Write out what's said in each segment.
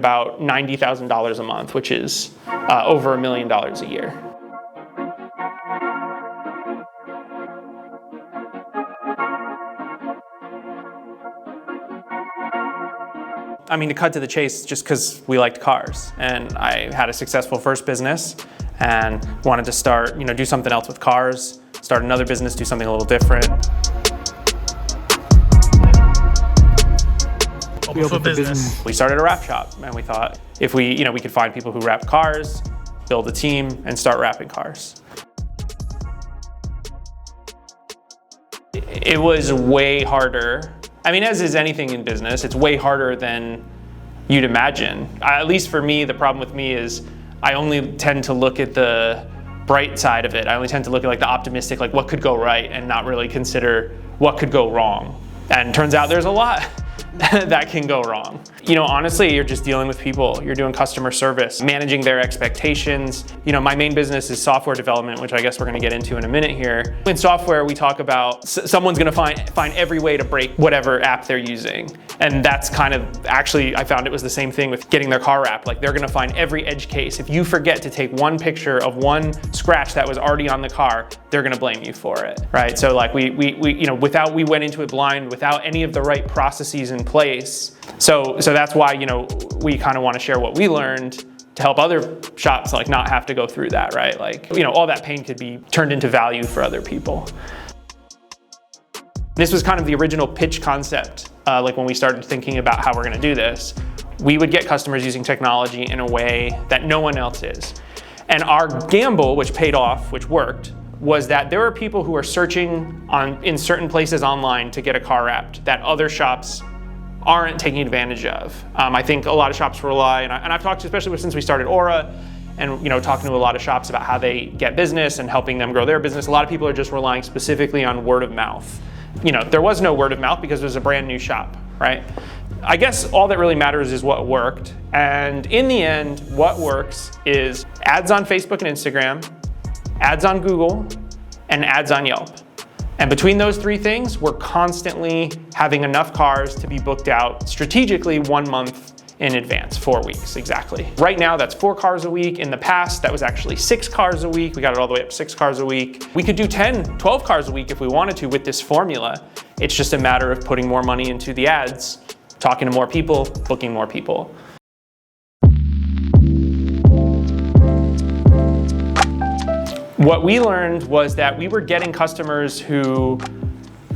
about $90,000 a month, which is over $1 million a year. I mean, to cut to the chase, just because we liked cars, and I had a successful first business and wanted to start, do something else with cars, start another business, do something a little different. We started a wrap shop, and we thought if we could find people who wrap cars, build a team, and start wrapping cars. It was way harder. I mean, as is anything in business, it's way harder than you'd imagine. At least for me, the problem with me is I only tend to look at the bright side of it. I only tend to look at the optimistic, what could go right, and not really consider what could go wrong. And turns out there's a lot that can go wrong. Honestly, you're just dealing with people. You're doing customer service, managing their expectations. My main business is software development, which I guess we're gonna get into in a minute here. In software, we talk about someone's gonna find every way to break whatever app they're using. And that's actually, I found it was the same thing with getting their car wrapped. They're gonna find every edge case. If you forget to take one picture of one scratch that was already on the car, they're gonna blame you for it, right? So we went into it blind, without any of the right processes in place. So that's why, we kind of want to share what we learned to help other shops not have to go through that, right? All that pain could be turned into value for other people. This was kind of the original pitch concept, when we started thinking about how we're going to do this. We would get customers using technology in a way that no one else is. And our gamble, which paid off, which worked, was that there are people who are searching in certain places online to get a car wrapped that other shops aren't taking advantage of. I think a lot of shops rely, and I've talked, especially since we started Aura, and talking to a lot of shops about how they get business and helping them grow their business. A lot of people are just relying specifically on word of mouth. There was no word of mouth because it was a brand new shop, right? I guess all that really matters is what worked. And in the end, what works is ads on Facebook and Instagram, ads on Google, and ads on Yelp. And between those three things, we're constantly having enough cars to be booked out strategically 1 month in advance, 4 weeks exactly. Right now, that's 4 cars a week. In the past, that was actually 6 cars a week. We got it all the way up to 6 cars a week. We could do 10, 12 cars a week if we wanted to with this formula. It's just a matter of putting more money into the ads, talking to more people, booking more people. What we learned was that we were getting customers who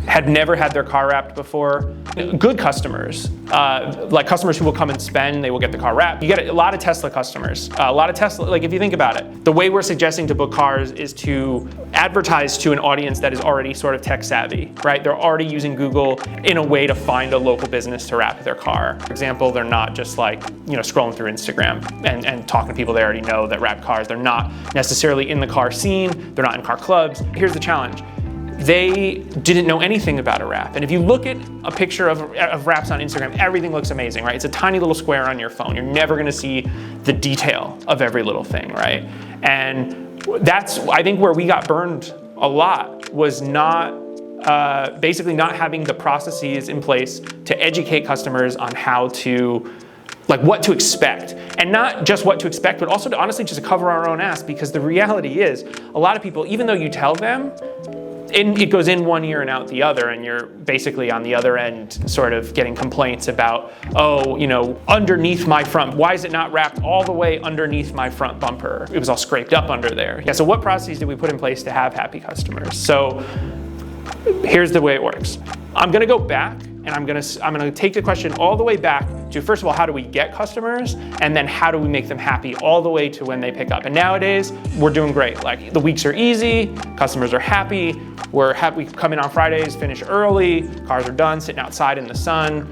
had never had their car wrapped before. Good customers, customers who will come and spend, they will get the car wrapped. You get a lot of Tesla customers. A lot of Tesla, if you think about it, the way we're suggesting to book cars is to advertise to an audience that is already sort of tech savvy, right? They're already using Google in a way to find a local business to wrap their car. For example, they're not just scrolling through Instagram and talking to people they already know that wrap cars. They're not necessarily in the car scene. They're not in car clubs. Here's the challenge. They didn't know anything about a wrap. And if you look at a picture of wraps on Instagram, everything looks amazing, right? It's a tiny little square on your phone. You're never gonna see the detail of every little thing, right? And that's, I think, where we got burned a lot, was basically not having the processes in place to educate customers on how to, what to expect. And not just what to expect, but also to honestly just cover our own ass, because the reality is, a lot of people, even though you tell them, it goes in one ear and out the other, and you're basically on the other end sort of getting complaints about, underneath my front, why is it not wrapped all the way underneath my front bumper? It was all scraped up under there. Yeah, so what processes did we put in place to have happy customers? So here's the way it works. I'm gonna go back, and I'm gonna take the question all the way back to, first of all, how do we get customers? And then how do we make them happy all the way to when they pick up? And nowadays, we're doing great. The weeks are easy, customers are happy. We come in on Fridays, finish early, cars are done, sitting outside in the sun,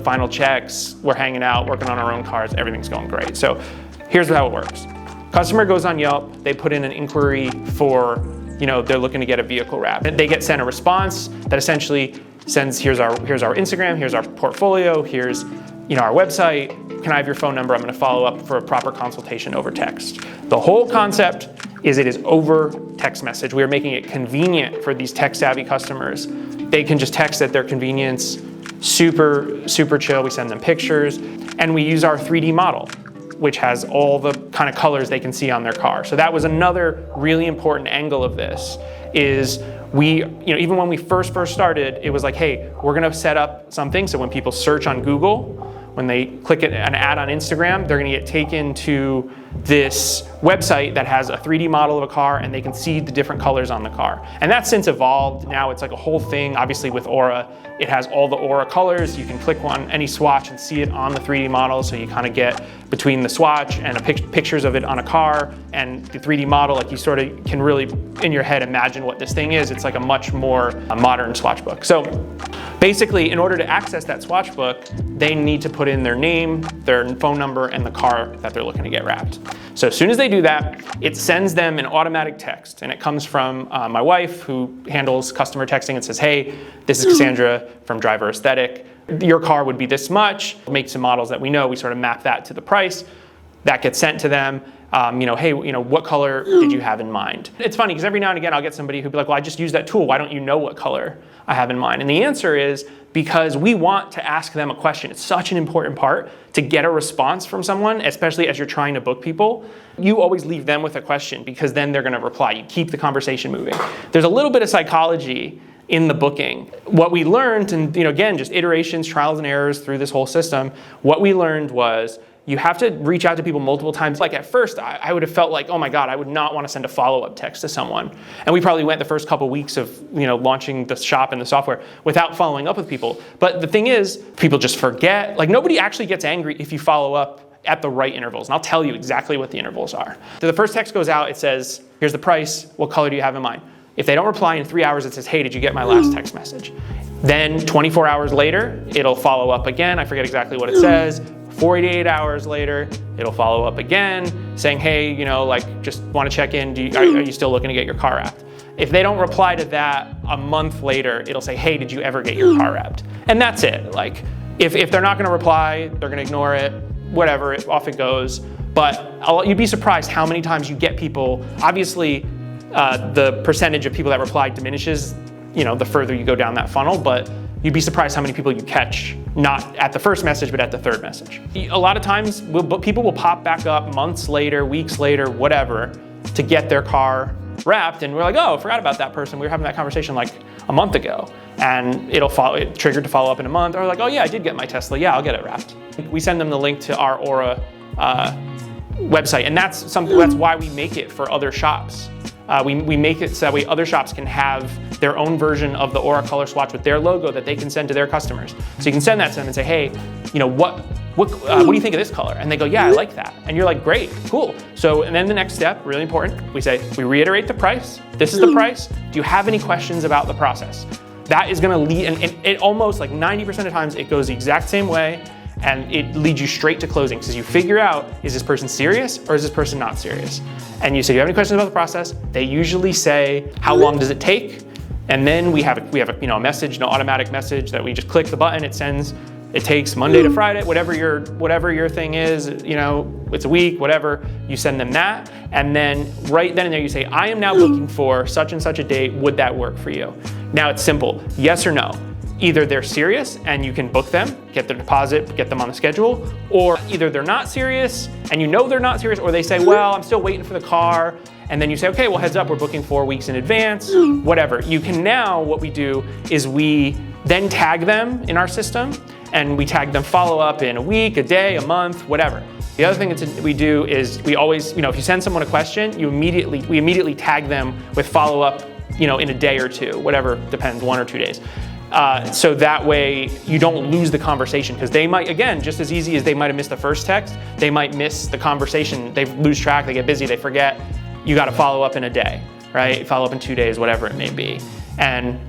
final checks, we're hanging out, working on our own cars, everything's going great. So here's how it works. Customer goes on Yelp, they put in an inquiry for, they're looking to get a vehicle wrap. They get sent a response that essentially sends, here's our Instagram, here's our portfolio, here's our website. Can I have your phone number? I'm going to follow up for a proper consultation over text. The whole concept is it is over text message. We are making it convenient for these tech savvy customers. They can just text at their convenience. super, super chill. We send them pictures, and we use our 3D model, which has all the kind of colors they can see on their car. So that was another really important angle of this, is even when we first started, it was like, hey, we're gonna set up something so when people search on Google, when they click an ad on Instagram, they're gonna get taken to this website that has a 3D model of a car, and they can see the different colors on the car. And that's since evolved. Now it's like a whole thing. Obviously with Aura, it has all the Aura colors. You can click on any swatch and see it on the 3D model, so you kind of get between the swatch and pictures of it on a car and the 3D model, like you sort of can really, in your head, imagine what this thing is. It's like a much more modern swatch book. So basically, in order to access that swatch book, they need to put in their name, their phone number, and the car that they're looking to get wrapped. So as soon as they do that, it sends them an automatic text, and it comes from my wife, who handles customer texting, and says, hey, this is Cassandra from Driver Aesthetic. Your car would be this much. Makes and models that we know, we sort of map that to the price. That gets sent to them. Hey, what color did you have in mind? It's funny because every now and again I'll get somebody who'll be like, well, I just used that tool. Why don't you know what color I have in mind? And the answer is because we want to ask them a question. It's such an important part to get a response from someone, especially as you're trying to book people. You always leave them with a question because then they're going to reply. You keep the conversation moving. There's a little bit of psychology in the booking. What we learned, and again, just iterations, trials and errors through this whole system, what we learned was you have to reach out to people multiple times. Like at first, I would have felt like, oh my God, I would not want to send a follow-up text to someone. And we probably went the first couple weeks of launching the shop and the software without following up with people. But the thing is, people just forget. Like nobody actually gets angry if you follow up at the right intervals. And I'll tell you exactly what the intervals are. So the first text goes out, it says, here's the price, what color do you have in mind? If they don't reply in 3 hours, it says, hey, did you get my last text message? Then 24 hours later, it'll follow up again. I forget exactly what it says. 48 hours later, it'll follow up again saying, hey, just want to check in. Are you still looking to get your car wrapped? If they don't reply to that a month later, it'll say, hey, did you ever get your car wrapped? And that's it. Like, if they're not going to reply, they're going to ignore it, whatever, off it goes. But you'd be surprised how many times you get people. Obviously, the percentage of people that reply diminishes, the further you go down that funnel, but you'd be surprised how many people you catch, not at the first message, but at the third message. A lot of times, people will pop back up months later, weeks later, whatever, to get their car wrapped, and we're like, oh, forgot about that person. We were having that conversation like a month ago, and it triggered to follow up in a month, or like, oh yeah, I did get my Tesla, yeah, I'll get it wrapped. We send them the link to our Aura website, and that's why we make it for other shops. We make it so that way other shops can have their own version of the Aura color swatch with their logo that they can send to their customers. So you can send that to them and say, hey, what do you think of this color? And they go, yeah, I like that. And you're like, great, cool. So, and then the next step, really important, we reiterate the price. This is the price. Do you have any questions about the process? That is gonna lead, and it almost like 90% of times it goes the exact same way, and it leads you straight to closing. Because you figure out, is this person serious or is this person not serious? And you say, do you have any questions about the process? They usually say, how long does it take? And then we have a message, an automatic message that we just click the button, it sends. It takes Monday to Friday, whatever your thing is, it's a week, whatever, you send them that. And then right then and there you say, I am now looking for such and such a date, would that work for you? Now it's simple, yes or no. Either they're serious and you can book them, get their deposit, get them on the schedule, or either they're not serious and they're not serious, or they say, well, I'm still waiting for the car. And then you say, okay, well, heads up, we're booking 4 weeks in advance, whatever. You can now, what we do is we then tag them in our system, and we tag them follow up in a week, a day, a month, whatever. The other thing that we do is we always, if you send someone a question, we immediately tag them with follow up, in a day or two, whatever, depends, 1 or 2 days. So that way you don't lose the conversation, because they might, again, just as easy as they might have missed the first text, they might miss the conversation, they lose track, they get busy, they forget. You got to follow up in a day, right? Follow up in 2 days, whatever it may be. And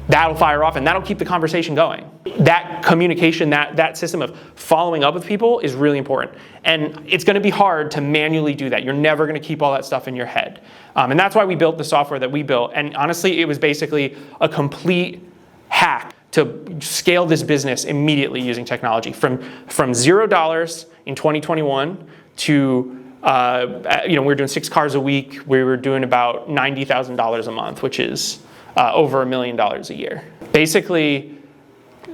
that'll fire off and that'll keep the conversation going. That communication, that system of following up with people is really important. And it's going to be hard to manually do that. You're never going to keep all that stuff in your head. And that's why we built the software that we built. And honestly, it was basically a complete hack to scale this business immediately using technology. From $0 in 2021 to we were doing 6 cars a week. We were doing about $90,000 a month, which is over $1 million a year. Basically,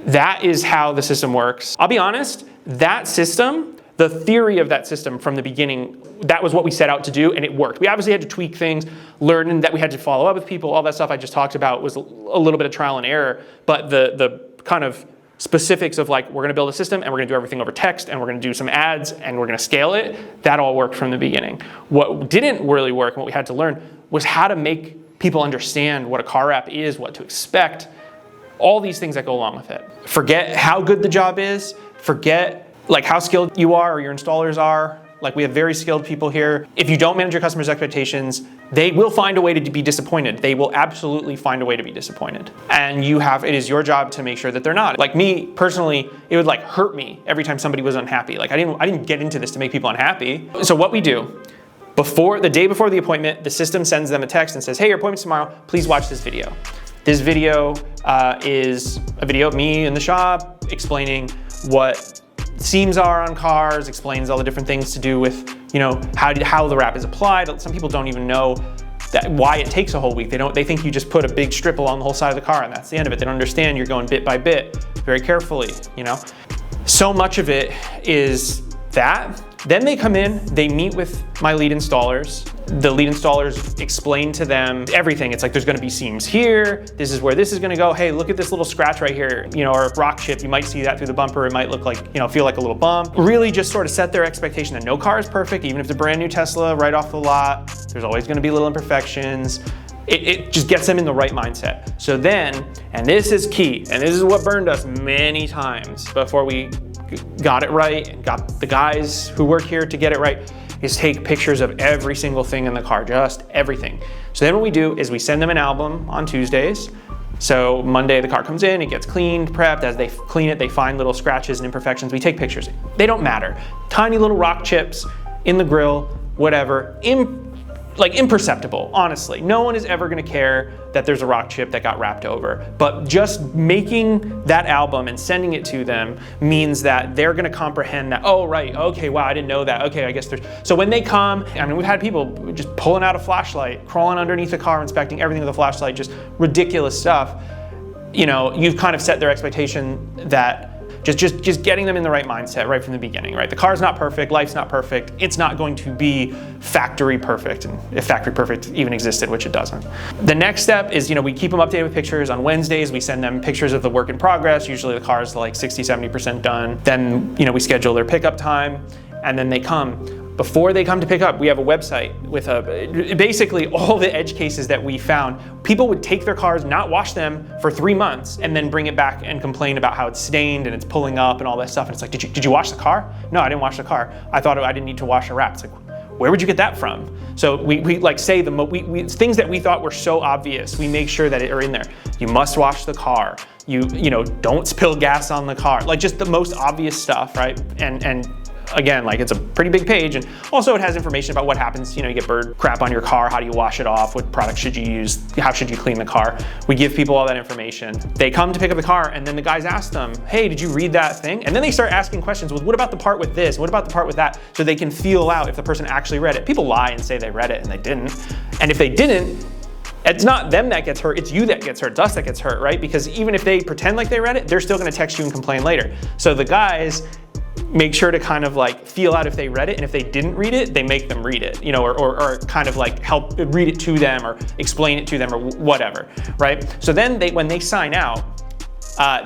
That is how the system works. I'll be honest, that system, the theory of that system from the beginning, that was what we set out to do, and it worked. We obviously had to tweak things, learn that we had to follow up with people, all that stuff I just talked about was a little bit of trial and error, but the kind of specifics of like, we're gonna build a system and we're gonna do everything over text and we're gonna do some ads and we're gonna scale it, that all worked from the beginning. What didn't really work and what we had to learn was how to make people understand what a car wrap is, what to expect, all these things that go along with it. Forget how good the job is, forget like how skilled you are or your installers are. Like, we have very skilled people here. If you don't manage your customers' expectations, they will find a way to be disappointed. They will absolutely find a way to be disappointed. And it is your job to make sure that they're not. Like me, personally, it would like hurt me every time somebody was unhappy. Like I didn't get into this to make people unhappy. So what we do, the day before the appointment, the system sends them a text and says, hey, your appointment's tomorrow, please watch this video. This video is a video of me in the shop explaining what seams are on cars, explains all the different things to do with, you know, how the wrap is applied. Some people don't even know why it takes a whole week. They think you just put a big strip along the whole side of the car and that's the end of it. They don't understand you're going bit by bit, very carefully, you know. So much of it is that. Then they come in, they meet with my lead installers. The lead installers explain to them everything. It's like, there's gonna be seams here, this is where this is gonna go. Hey, look at this little scratch right here, you know, or a rock chip, you might see that through the bumper. It might look like, you know, feel like a little bump. Really just sort of set their expectation that no car is perfect, even if it's a brand new Tesla right off the lot, there's always gonna be little imperfections. It just gets them in the right mindset. So then, and this is key, and this is what burned us many times before we got it right and got the guys who work here to get it right, is take pictures of every single thing in the car, just everything. So then what we do is we send them an album on Tuesdays. So Monday the car comes in, it gets cleaned, prepped. As they clean it, they find little scratches and imperfections. We take pictures. They don't matter. Tiny little rock chips in the grill, whatever. Like imperceptible, honestly. No one is ever gonna care that there's a rock chip that got wrapped over. But just making that album and sending it to them means that they're gonna comprehend that, oh, right, okay, wow, I didn't know that. Okay, I guess there's, so when they come, I mean, we've had people just pulling out a flashlight, crawling underneath the car, inspecting everything with a flashlight, just ridiculous stuff. You know, you've kind of set their expectation that just getting them in the right mindset right from the beginning, right? The car's not perfect, life's not perfect, it's not going to be factory perfect, and if factory perfect even existed, which it doesn't. The next step is, you know, we keep them updated with pictures. On Wednesdays, we send them pictures of the work in progress. Usually the car's like 60-70% done. Then, you know, we schedule their pickup time, and then they come. Before they come to pick up, we have a website with basically all the edge cases that we found. People would take their cars, not wash them for 3 months, and then bring it back and complain about how it's stained and it's pulling up and all that stuff. And it's like, did you wash the car? No, I didn't wash the car. I thought I didn't need to wash a wrap. It's like, where would you get that from? So we like say things that we thought were so obvious, we make sure that are in there. You must wash the car. You know, don't spill gas on the car. Like just the most obvious stuff, right? And again, like it's a pretty big page, and also it has information about what happens, you know, you get bird crap on your car, how do you wash it off, what product should you use, how should you clean the car. We give people all that information. They come to pick up the car, and then the guys ask them, hey, did you read that thing? And then they start asking questions, well, what about the part with this? What about the part with that? So they can feel out if the person actually read it. People lie and say they read it and they didn't. And if they didn't, it's not them that gets hurt, it's you that gets hurt, it's us that gets hurt, right? Because even if they pretend like they read it, they're still gonna text you and complain later. So the guys make sure to kind of like feel out if they read it, and if they didn't read it, they make them read it, you know, or kind of like help read it to them or explain it to them or whatever, right? So then when they sign out,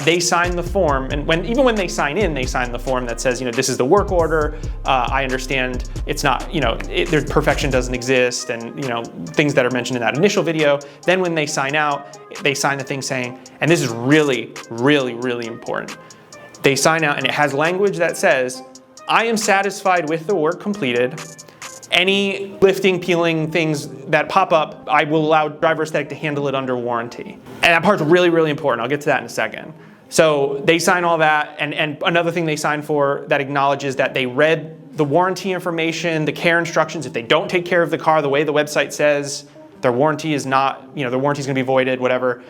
they sign the form, and even when they sign in, they sign the form that says, you know, this is the work order. I understand it's not, you know, perfection doesn't exist, and you know, things that are mentioned in that initial video. Then when they sign out, they sign the thing saying, and this is really, really, really important. They sign out, and it has language that says, I am satisfied with the work completed. Any lifting, peeling things that pop up, I will allow Driver Aesthetic to handle it under warranty. And that part's really, really important. I'll get to that in a second. So they sign all that, and another thing they sign for that acknowledges that they read the warranty information, the care instructions. If they don't take care of the car the way the website says, their warranty is not, you know, their warranty is gonna be voided, whatever.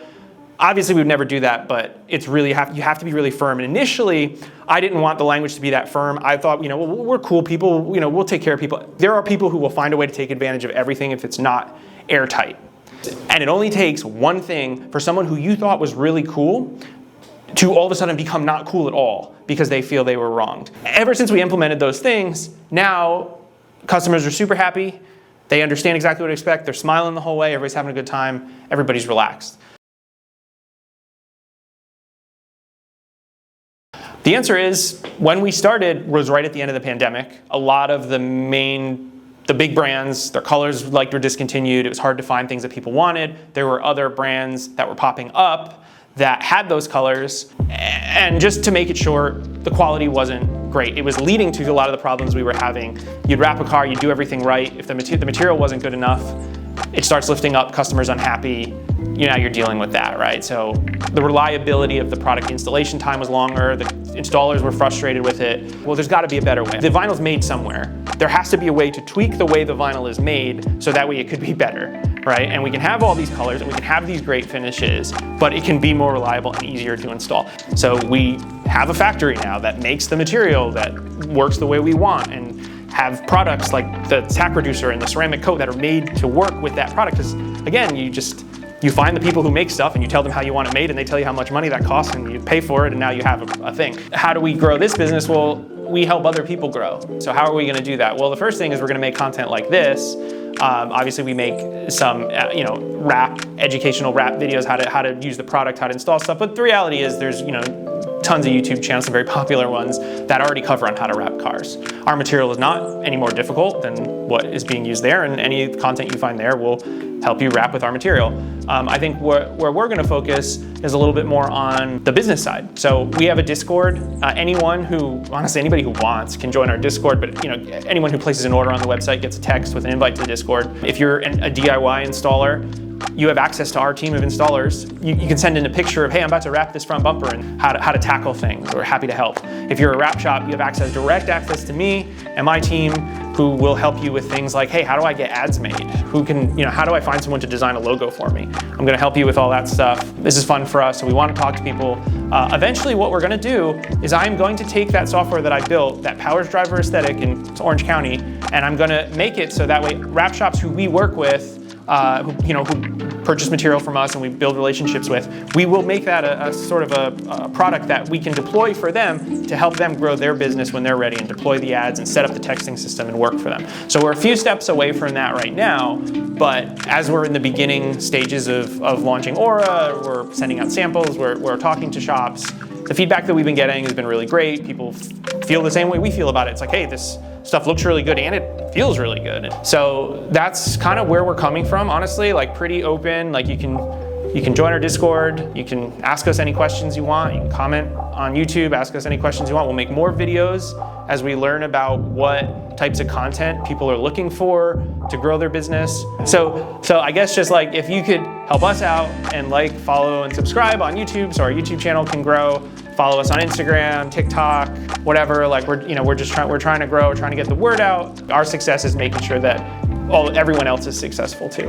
Obviously, we would never do that, but it's really you have to be really firm. And initially, I didn't want the language to be that firm. I thought, you know, well, we're cool people, you know, we'll take care of people. There are people who will find a way to take advantage of everything if it's not airtight. And it only takes one thing for someone who you thought was really cool to all of a sudden become not cool at all because they feel they were wronged. Ever since we implemented those things, now customers are super happy. They understand exactly what to expect. They're smiling the whole way. Everybody's having a good time. Everybody's relaxed. The answer is, when we started was right at the end of the pandemic. A lot of the big brands, their colors were discontinued. It was hard to find things that people wanted. There were other brands that were popping up that had those colors. And just to make it short, the quality wasn't great. It was leading to a lot of the problems we were having. You'd wrap a car, you'd do everything right. If the material wasn't good enough, it starts lifting up, customers unhappy. Now you're dealing with that, right? So the reliability of the product, installation time was longer, the installers were frustrated with it. Well, there's gotta be a better way. The vinyl's made somewhere. There has to be a way to tweak the way the vinyl is made so that way it could be better, right? And we can have all these colors and we can have these great finishes, but it can be more reliable and easier to install. So we have a factory now that makes the material that works the way we want, and have products like the tack reducer and the ceramic coat that are made to work with that product. Because again, you find the people who make stuff and you tell them how you want it made, and they tell you how much money that costs, and you pay for it, and now you have a thing. How do we grow this business? Well, we help other people grow. So how are we gonna do that? Well, the first thing is we're gonna make content like this. Obviously we make some educational rap videos, how to use the product, how to install stuff. But the reality is there's tons of YouTube channels, some very popular ones, that already cover on how to wrap cars. Our material is not any more difficult than what is being used there, and any content you find there will help you wrap with our material. I think where we're gonna focus is a little bit more on the business side. So we have a Discord. Honestly, anybody who wants can join our Discord, but anyone who places an order on the website gets a text with an invite to the Discord. If you're a DIY installer, you have access to our team of installers. You can send in a picture of, hey, I'm about to wrap this front bumper, and how to tackle things. We're happy to help. If you're a wrap shop, you have direct access to me and my team, who will help you with things like, hey, how do I get ads made? How do I find someone to design a logo for me? I'm gonna help you with all that stuff. This is fun for us, so we wanna talk to people. Eventually what we're gonna do is I'm going to take that software that I built, that Powers Driver aesthetic in Orange County, and I'm gonna make it so that way wrap shops who we work with, who purchase material from us and we build relationships with, we will make that a sort of a product that we can deploy for them to help them grow their business when they're ready, and deploy the ads and set up the texting system and work for them. So we're a few steps away from that right now, but as we're in the beginning stages of launching Aura, we're sending out samples, we're talking to shops. The feedback that we've been getting has been really great. People feel the same way we feel about it. It's like, hey, this stuff looks really good and it feels really good. So that's kind of where we're coming from, honestly, pretty open. You can join our Discord, you can ask us any questions you want, you can comment on YouTube, ask us any questions you want. We'll make more videos as we learn about what types of content people are looking for to grow their business. So I guess just if you could help us out and follow and subscribe on YouTube so our YouTube channel can grow. Follow us on Instagram, TikTok, whatever. We're trying to grow, trying to get the word out. Our success is making sure that everyone else is successful too.